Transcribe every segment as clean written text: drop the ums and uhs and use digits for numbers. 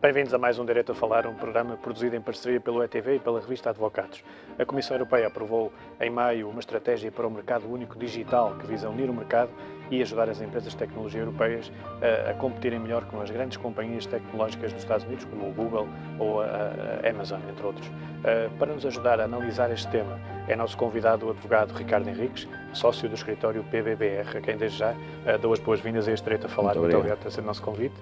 Bem-vindos a mais um Direito a Falar, um programa produzido em parceria pelo ETV e pela revista Advocados. A Comissão Europeia aprovou em maio uma estratégia para o mercado único digital que visa unir o mercado e ajudar as empresas de tecnologia europeias a competirem melhor com as grandes companhias tecnológicas dos Estados Unidos, como o Google ou a Amazon, entre outros. Para nos ajudar a analisar este tema, é nosso convidado o advogado Ricardo Henriques, sócio do escritório PBBR, a quem desde já dou as boas-vindas a este Direito a Falar. Muito obrigado por ter nosso convite.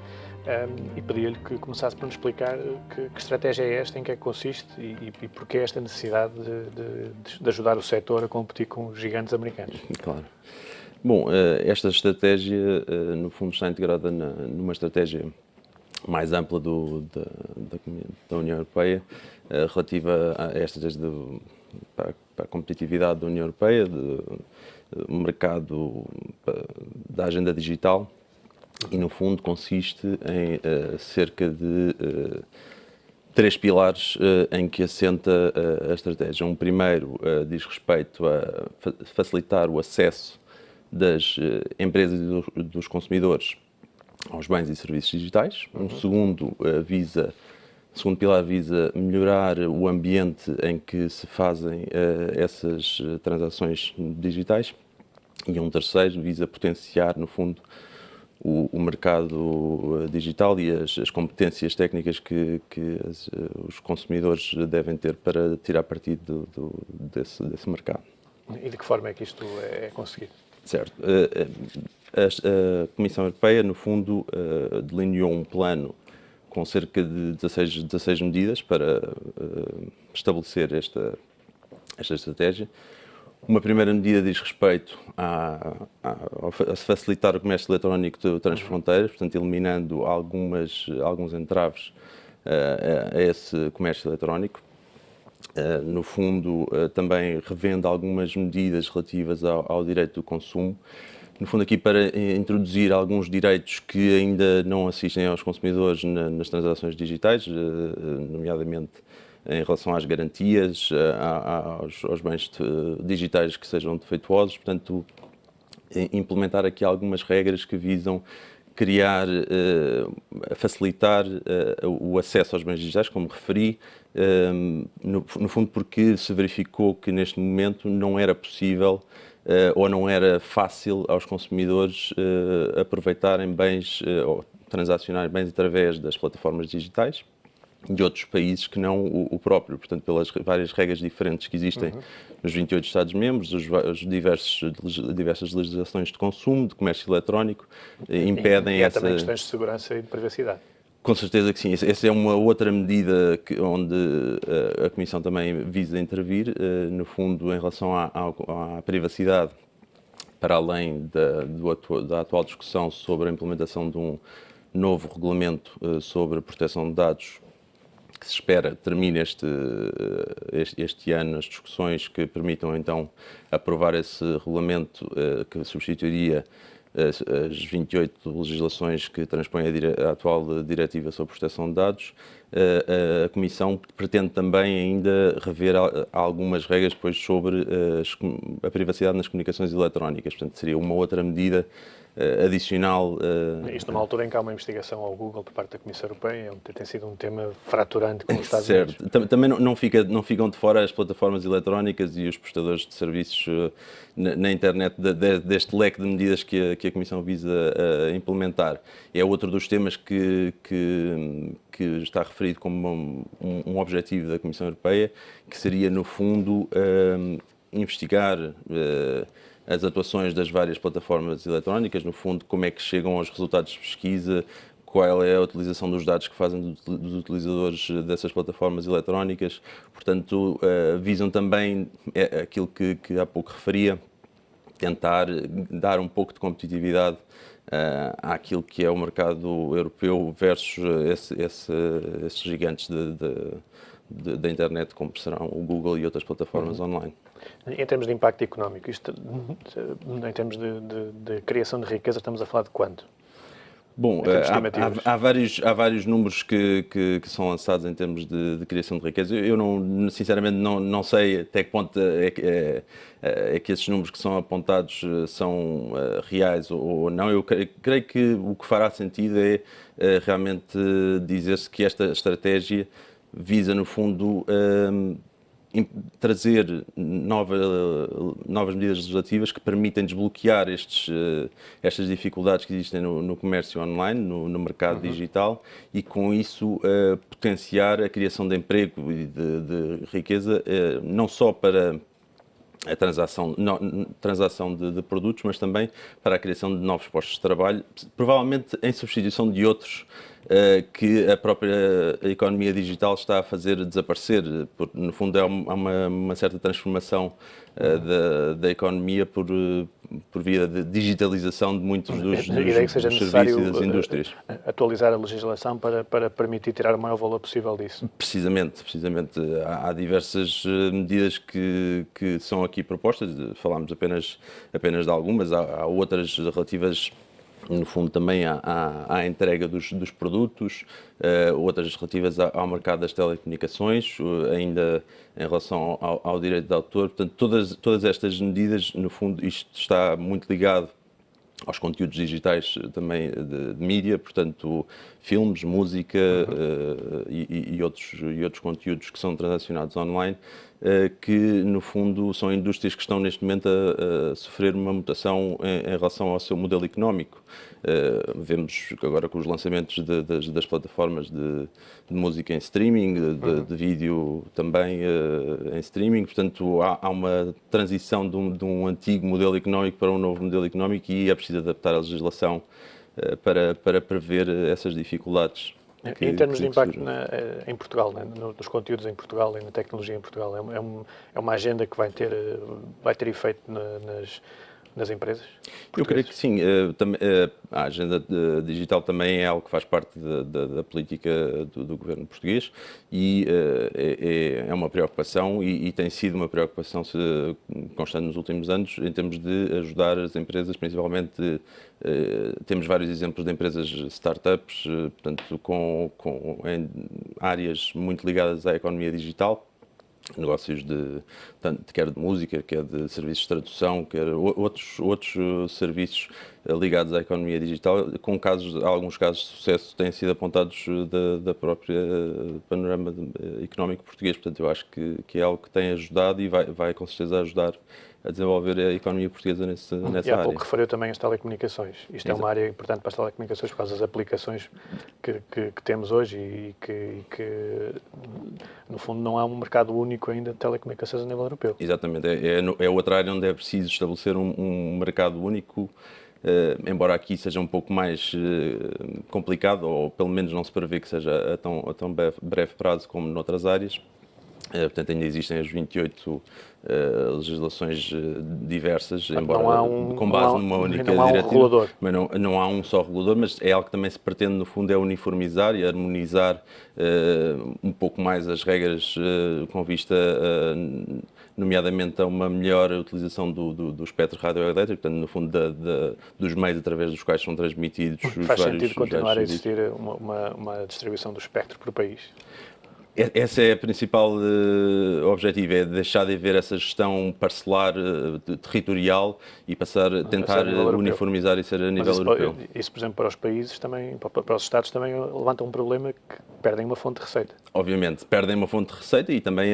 E pedia-lhe que começasse por nos explicar que estratégia é esta, em que é que consiste e porquê esta necessidade de ajudar o setor a competir com os gigantes americanos. Claro. Bom, esta estratégia, no fundo, está integrada numa estratégia mais ampla da União Europeia, relativa a esta para a competitividade da União Europeia, do mercado da agenda digital. E, no fundo, consiste em cerca de três pilares em que assenta a estratégia. Um primeiro diz respeito a facilitar o acesso das empresas e dos consumidores aos bens e serviços digitais. Um segundo pilar visa melhorar o ambiente em que se fazem essas transações digitais. E um terceiro visa potenciar, no fundo, o mercado digital e as competências técnicas que os consumidores devem ter para tirar partido desse mercado. E de que forma é que isto é conseguido? Certo. A Comissão Europeia, no fundo, delineou um plano com cerca de 16 medidas para estabelecer esta estratégia. Uma primeira medida diz respeito a facilitar o comércio eletrónico transfronteiras, portanto, eliminando alguns entraves a esse comércio eletrónico. No fundo, também revendo algumas medidas relativas ao direito do consumo. No fundo, aqui para introduzir alguns direitos que ainda não assistem aos consumidores nas transações digitais, nomeadamente em relação às garantias, aos bens digitais que sejam defeituosos. Portanto, implementar aqui algumas regras que visam facilitar o acesso aos bens digitais, como referi, no fundo porque se verificou que neste momento não era possível ou não era fácil aos consumidores aproveitarem bens ou transacionar bens através das plataformas digitais de outros países que não o próprio, portanto, pelas várias regras diferentes que existem nos 28 Estados-membros, as diversas legislações de consumo, de comércio eletrónico, impedem essa... também questões de segurança e de privacidade. Com certeza que sim. Essa é uma outra medida onde a Comissão também visa intervir, no fundo, em relação à privacidade, para além da atual discussão sobre a implementação de um novo regulamento sobre a proteção de dados, que se espera termine este ano as discussões que permitam então aprovar esse regulamento que substituiria as 28 legislações que transpõem a atual diretiva sobre proteção de dados. A Comissão pretende também ainda rever algumas regras depois sobre a privacidade nas comunicações eletrónicas. Portanto, seria uma outra medida adicional. Isto numa altura em que há uma investigação ao Google por parte da Comissão Europeia, onde tem sido um tema fraturante com os Estados Unidos. Certo. Também não ficam de fora as plataformas eletrónicas e os prestadores de serviços na internet deste leque de medidas que a Comissão visa implementar. É outro dos temas que está referido como um objetivo da Comissão Europeia, que seria, no fundo, investigar as atuações das várias plataformas eletrónicas, no fundo, como é que chegam aos resultados de pesquisa, qual é a utilização dos dados que fazem dos utilizadores dessas plataformas eletrónicas. Portanto, visam também aquilo que há pouco referia, tentar dar um pouco de competitividade àquilo que é o mercado europeu versus esses gigantes da internet, como serão o Google e outras plataformas online. Em termos de impacto económico, em termos de criação de riqueza, estamos a falar de quanto? Bom, termos de estimativas? há vários números que são lançados em termos de criação de riqueza. Eu não, sinceramente não sei até que ponto é que esses números que são apontados são reais ou não. Eu creio que o que fará sentido é realmente dizer-se que esta estratégia visa, no fundo, trazer novas medidas legislativas que permitem desbloquear estas dificuldades que existem no comércio online, no mercado digital, e com isso potenciar a criação de emprego e de riqueza, não só para a transação de produtos, mas também para a criação de novos postos de trabalho, provavelmente em substituição de outros que a própria economia digital está a fazer desaparecer. No fundo, há uma certa transformação da economia por via de digitalização de muitos dos serviços e das indústrias. Atualizar a legislação para permitir tirar o maior valor possível disso. Precisamente. Há diversas medidas que são aqui propostas, falámos apenas de algumas, há outras relativas, no fundo, também à entrega dos produtos, outras relativas ao mercado das telecomunicações, ainda em relação ao direito de autor. Portanto, todas estas medidas, no fundo, isto está muito ligado aos conteúdos digitais também de mídia, portanto, filmes, música e outros conteúdos que são transacionados online, que, no fundo, são indústrias que estão neste momento a sofrer uma mutação em relação ao seu modelo económico. Vemos agora com os lançamentos das plataformas de música em streaming, de vídeo também em streaming, portanto há uma transição de um antigo modelo económico para um novo modelo económico e é preciso adaptar a legislação para prever essas dificuldades. Em termos de impacto em Portugal, nos conteúdos em Portugal e na tecnologia em Portugal, é uma agenda que vai ter efeito nas empresas? Eu creio que sim. A agenda digital também é algo que faz parte da política do governo português e é uma preocupação e tem sido uma preocupação constante nos últimos anos em termos de ajudar as empresas, principalmente. Temos vários exemplos de empresas startups, portanto, em áreas muito ligadas à economia digital, negócios quer de música, quer de serviços de tradução, quer outros serviços ligados à economia digital, com alguns casos de sucesso têm sido apontados da própria panorama económico português. Portanto, eu acho que é algo que tem ajudado e vai com certeza ajudar a desenvolver a economia portuguesa nessa área. E há pouco referiu também as telecomunicações. Isto Exato. É uma área importante para as telecomunicações por causa das aplicações que temos hoje e que, no fundo, não há um mercado único ainda de telecomunicações a nível europeu. Exatamente. É outra área onde é preciso estabelecer um mercado único, embora aqui seja um pouco mais complicado, ou pelo menos não se prevê que seja a tão breve prazo como noutras áreas. Portanto, ainda existem as 28 legislações diversas, embora com base numa única diretiva. Mas não há um só regulador, mas é algo que também se pretende, no fundo, é uniformizar e harmonizar um pouco mais as regras com vista, nomeadamente, a uma melhor utilização do espectro radioelétrico, portanto, no fundo, dos meios através dos quais são transmitidos os vários... Faz sentido continuar a existir uma distribuição do espectro por país? Esse é o principal objetivo, é deixar de haver essa gestão parcelar territorial e tentar uniformizar e ser a nível europeu. Isso, por exemplo, para os países também, para os Estados também levanta um problema que perdem uma fonte de receita. Obviamente, perdem uma fonte de receita e também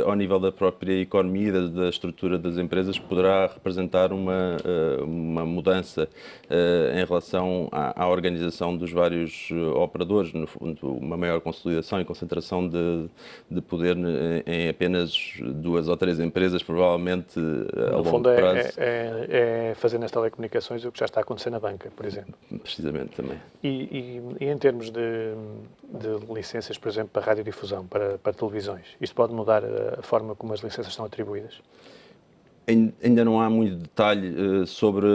ao nível da própria economia, da estrutura das empresas, poderá representar uma mudança em relação à organização dos vários operadores, no fundo, uma maior consolidação e concentração de poder em apenas 2 ou 3 empresas, provavelmente a longo prazo. É fazer nas telecomunicações o que já está a acontecer na banca, por exemplo. Precisamente também. E em termos de licenças, por exemplo, para radiodifusão, para televisões, isto pode mudar a forma como as licenças são atribuídas? Ainda não há muito detalhe sobre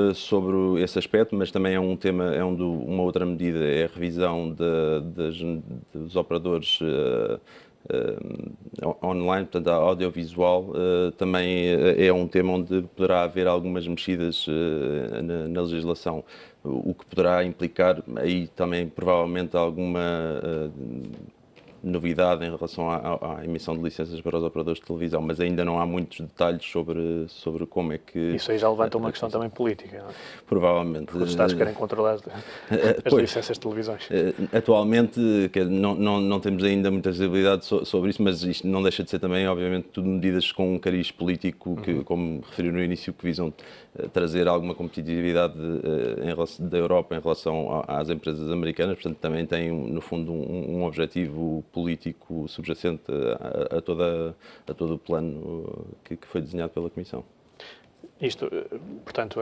esse aspecto, mas também é um tema, uma outra medida, é a revisão dos operadores online, portanto, a audiovisual, também é um tema onde poderá haver algumas mexidas na legislação, o que poderá implicar aí também provavelmente alguma novidade em relação à emissão de licenças para os operadores de televisão, mas ainda não há muitos detalhes sobre como é que... Isso aí já levanta uma questão também política, não é? Provavelmente. Porque os Estados querem controlar as licenças de televisões. Atualmente, não temos ainda muita visibilidade sobre isso, mas isto não deixa de ser também, obviamente, tudo medidas com um cariz político, que, como referi no início, que visam trazer alguma competitividade da Europa em relação às empresas americanas, portanto também tem, no fundo, um objetivo político subjacente a todo o plano que foi desenhado pela Comissão. Isto, portanto,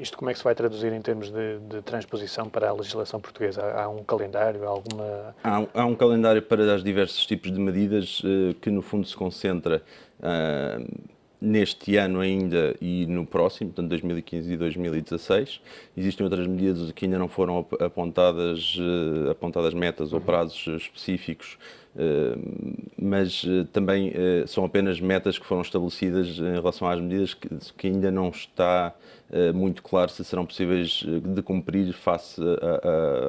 isto como é que se vai traduzir em termos de transposição para a legislação portuguesa? Há um calendário, alguma... Há um calendário para os diversos tipos de medidas que, no fundo, se concentra neste ano ainda e no próximo, portanto 2015 e 2016. Existem outras medidas que ainda não foram apontadas metas ou prazos específicos, mas também são apenas metas que foram estabelecidas em relação às medidas que ainda não está muito claro se serão possíveis de cumprir face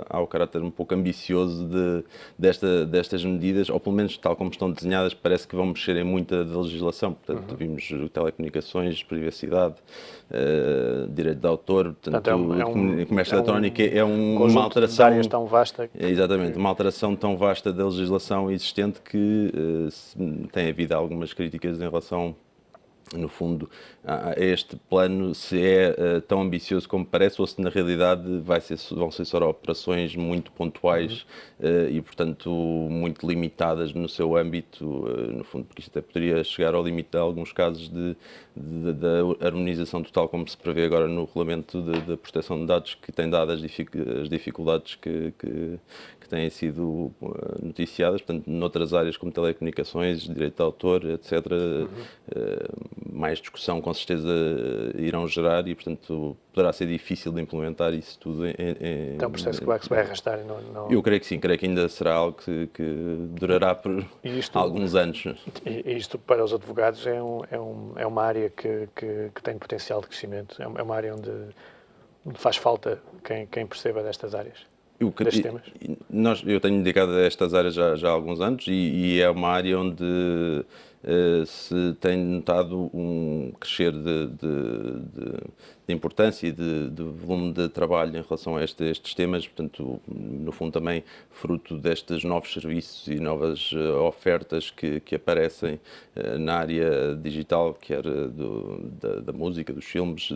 ao caráter um pouco ambicioso destas medidas, ou pelo menos tal como estão desenhadas, parece que vão mexer em muita da legislação. Portanto, vimos telecomunicações, privacidade, direito de autor, portanto, comércio eletrónico é uma alteração... de áreas tão vasta. Exatamente, uma alteração tão vasta da legislação existente que tem havido algumas críticas em relação, no fundo, a este plano, se é tão ambicioso como parece ou se na realidade vão ser só operações muito pontuais e, portanto, muito limitadas no seu âmbito, no fundo, porque isto até poderia chegar ao limite de alguns casos da harmonização total, como se prevê agora no regulamento da proteção de dados, que tem dado as dificuldades que têm sido noticiadas, portanto, noutras áreas como telecomunicações, direito de autor, etc., mais discussão com certeza irão gerar e, portanto, poderá ser difícil de implementar isso tudo. Então, o processo que se vai arrastar. Não... Eu creio que sim, creio que ainda será algo que durará por alguns anos. E isto, para os advogados, é uma área que tem potencial de crescimento, é uma área onde faz falta quem perceba destas áreas. Eu tenho dedicado a estas áreas já há alguns anos e é uma área onde se tem notado um crescer de importância e de volume de trabalho em relação a estes temas, portanto, no fundo também fruto destes novos serviços e novas ofertas que aparecem na área digital, quer da música, dos filmes,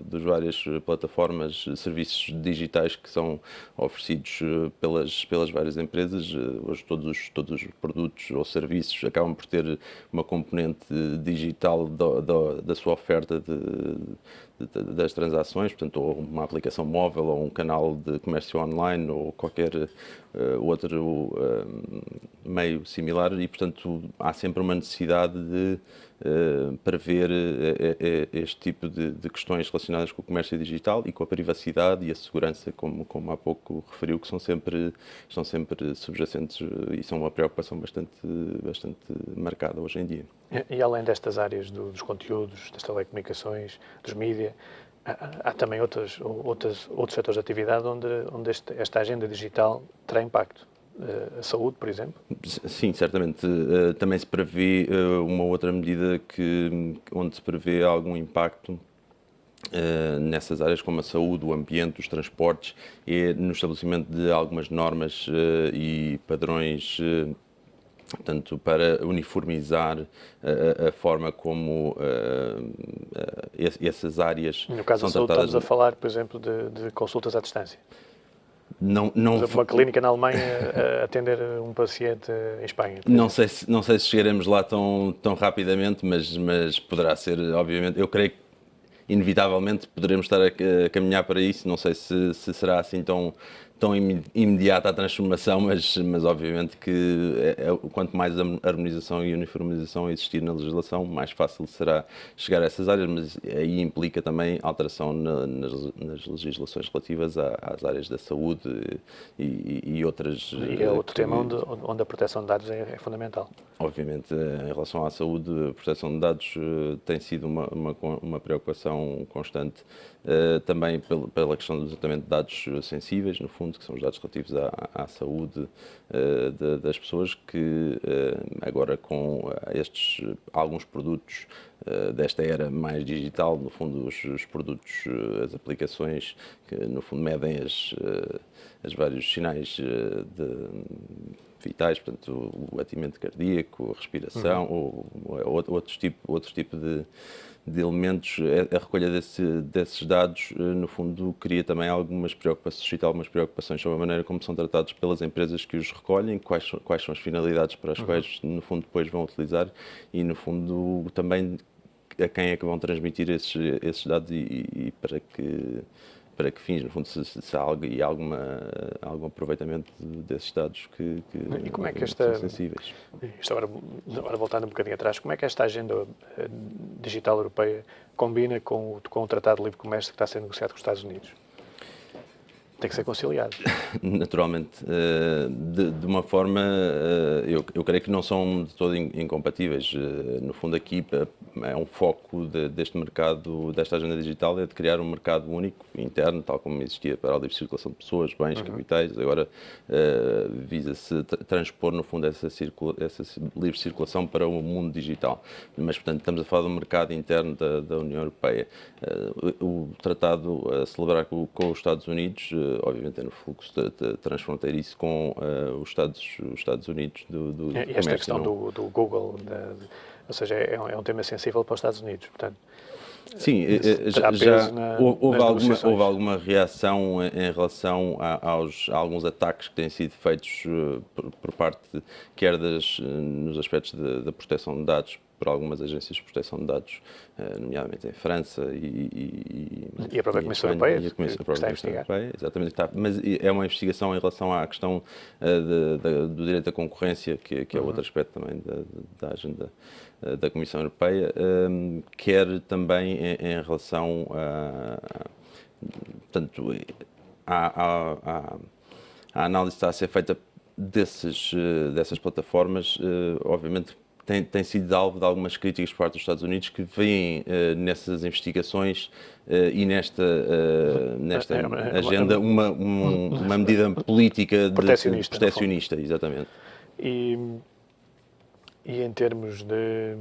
das várias plataformas, serviços digitais que são oferecidos pelas várias empresas. Hoje todos os produtos ou serviços acabam por ter uma componente digital da sua oferta das transações, portanto, ou uma aplicação móvel, ou um canal de comércio online, ou qualquer outro meio similar, e, portanto, há sempre uma necessidade de prever este tipo de questões relacionadas com o comércio digital e com a privacidade e a segurança, como há pouco referiu, que estão sempre subjacentes e são uma preocupação bastante marcada hoje em dia. E além destas áreas dos conteúdos, das telecomunicações, dos mídias, há também outros setores de atividade onde esta agenda digital terá impacto. A saúde, por exemplo? Sim, certamente. Também se prevê uma outra medida onde se prevê algum impacto nessas áreas como a saúde, o ambiente, os transportes, e no estabelecimento de algumas normas e padrões, portanto, para uniformizar a forma como essas áreas no caso são da saúde, tratadas. Estamos a falar, por exemplo, de consultas à distância. Não, uma clínica na Alemanha a atender um paciente em Espanha. Não sei se chegaremos lá tão rapidamente, mas poderá ser, obviamente. Eu creio que, inevitavelmente, poderemos estar a caminhar para isso. Não sei se será assim tão tão imediata a transformação, mas obviamente que quanto mais harmonização e uniformização existir na legislação, mais fácil será chegar a essas áreas, mas aí implica também alteração nas legislações relativas às áreas da saúde e outras. E é outro tema onde a proteção de dados é fundamental. Obviamente, em relação à saúde, a proteção de dados tem sido uma preocupação constante, também pela questão do tratamento de dados sensíveis, no fundo, que são os dados relativos à saúde das pessoas, que agora com alguns produtos desta era mais digital, no fundo os produtos, as aplicações que no fundo medem os vários sinais vitais, portanto, o batimento cardíaco, a respiração, ou outro tipo de elementos. A recolha desses dados, no fundo, cria também suscita algumas preocupações sobre a maneira como são tratados pelas empresas que os recolhem, quais são as finalidades para as quais, no fundo, depois vão utilizar e, no fundo, também a quem é que vão transmitir esses dados e para que fins, no fundo, se há algum aproveitamento desses dados que e como é que são sensíveis. Isto agora voltando um bocadinho atrás, como é que esta agenda digital europeia combina com o Tratado de Livre Comércio que está a ser negociado com os Estados Unidos? Tem que ser conciliado. Naturalmente. De uma forma, eu creio que não são de todo incompatíveis. No fundo, aqui é um foco deste mercado, desta agenda digital, é de criar um mercado único, interno, tal como existia para a livre circulação de pessoas, bens, capitais. Agora visa-se transpor, no fundo, essa livre circulação para o mundo digital. Mas, portanto, estamos a falar do mercado interno da União Europeia. O tratado a celebrar com os Estados Unidos, obviamente é no fluxo transfronteiriço com os Estados Unidos do e esta questão do Google, ou seja, é um tema sensível para os Estados Unidos, portanto. Sim, houve alguma reação em relação a alguns ataques que têm sido feitos por parte, quer nos aspectos da proteção de dados, por algumas agências de proteção de dados, nomeadamente em França e a própria Comissão Europeia, que está a investigar. Exatamente, mas é uma investigação em relação à questão do direito à concorrência, que é outro aspecto também da agenda da Comissão Europeia, quer também em relação portanto, a análise que está a ser feita dessas plataformas, obviamente tem sido alvo de algumas críticas por parte dos Estados Unidos, que veem nessas investigações e nesta agenda uma medida política proteccionista, exatamente. E em termos de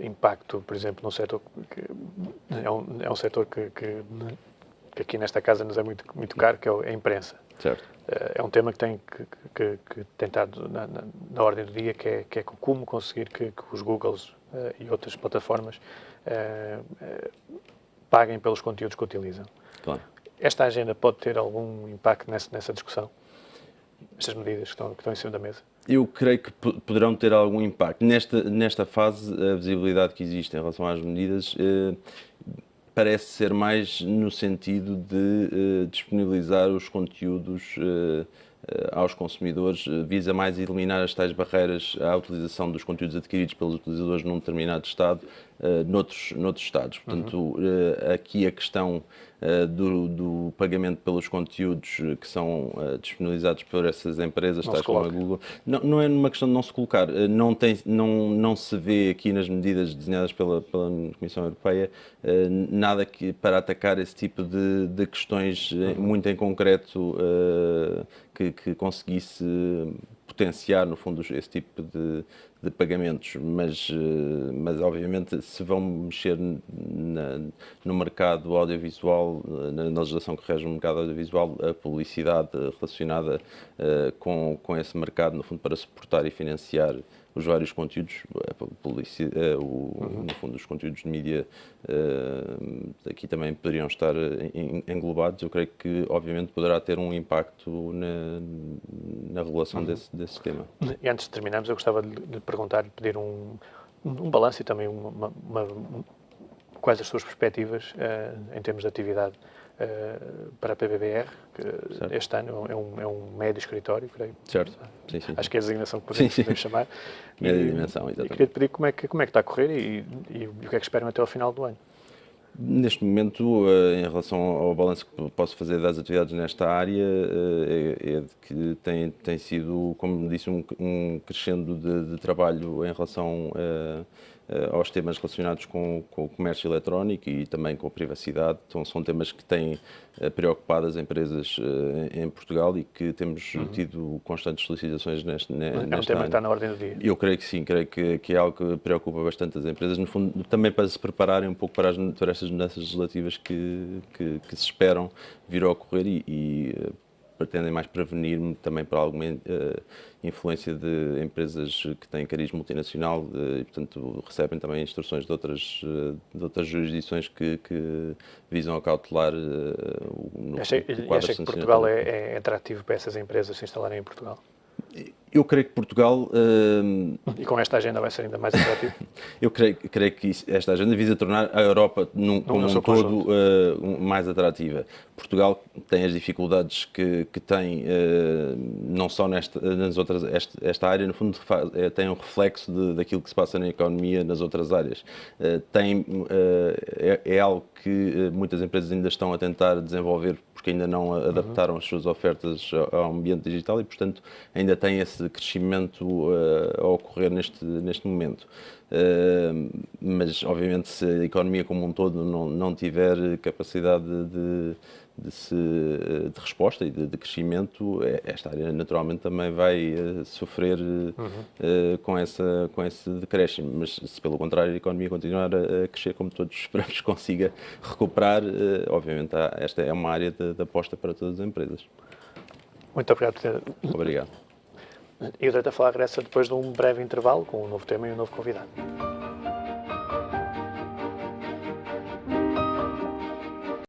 impacto, por exemplo, num setor que é um setor que aqui nesta casa nos é muito caro, que é a imprensa. Certo. É um tema que tem estado na ordem do dia, que é como conseguir que os Googles e outras plataformas paguem pelos conteúdos que utilizam. Claro. Esta agenda pode ter algum impacto nessa discussão? Estas medidas que estão em cima da mesa? Eu creio que poderão ter algum impacto. Nesta fase, a visibilidade que existe em relação às medidas parece ser mais no sentido de disponibilizar os conteúdos aos consumidores, visa mais eliminar as tais barreiras à utilização dos conteúdos adquiridos pelos utilizadores num determinado Estado, noutros Estados. Portanto, aqui a questão do pagamento pelos conteúdos que são disponibilizados por essas empresas, tais como a Google, não é uma questão de não se colocar. Não se vê aqui nas medidas desenhadas pela Comissão Europeia nada para atacar esse tipo de questões muito em concreto que conseguisse potenciar, no fundo, esse tipo de pagamentos, mas obviamente se vão mexer no mercado audiovisual, na legislação que rege o mercado audiovisual, a publicidade relacionada com esse mercado, no fundo, para suportar e financiar os vários conteúdos, no fundo, os conteúdos de mídia aqui também poderiam estar englobados. Eu creio que, obviamente, poderá ter um impacto na regulação desse tema. E antes de terminarmos, eu gostava de lhe perguntar, de pedir um balanço e também quais as suas perspectivas em termos de atividade para a PBBR, que Certo. este ano é um médio escritório, creio. Certo. Sim, sim. Acho que é a designação que podemos chamar. Média dimensão, E exatamente. queria te pedir como é que está a correr e o que é que esperam até ao final do ano. Neste momento, em relação ao balanço que posso fazer das atividades nesta área, é de que tem sido, como disse, um crescendo de trabalho em relação aos temas relacionados com o comércio eletrónico e também com a privacidade. Então, são temas que têm preocupado as empresas em Portugal e que temos tido constantes solicitações nesta É um área. tema que está na ordem do dia. Eu creio que sim, creio que é algo que preocupa bastante as empresas, no fundo, também para se prepararem um pouco para estas mudanças legislativas que se esperam vir a ocorrer e pretendem mais prevenir-me também para alguma influência de empresas que têm cariz multinacional e, portanto, recebem também instruções de outras jurisdições que visam acautelar o Achei quadro que Portugal é atrativo para essas empresas se instalarem em Portugal. Eu creio que Portugal... E com esta agenda vai ser ainda mais atrativo? Eu creio que esta agenda visa tornar a Europa como um todo mais atrativa. Portugal tem as dificuldades que tem, não só nas outras... Esta área, no fundo, tem um reflexo daquilo que se passa na economia nas outras áreas. É algo que muitas empresas ainda estão a tentar desenvolver porque ainda não adaptaram as suas ofertas ao ambiente digital e, portanto, ainda tem esse crescimento a ocorrer neste momento. Mas, obviamente, se a economia como um todo não tiver capacidade de resposta e de crescimento, esta área naturalmente também vai sofrer com esse decréscimo. Mas se pelo contrário a economia continuar a crescer como todos esperamos que consiga recuperar, obviamente esta é uma área de aposta para todas as empresas. Muito obrigado por ter... Obrigado. E o Direito a Falar regressa depois de um breve intervalo com um novo tema e um novo convidado.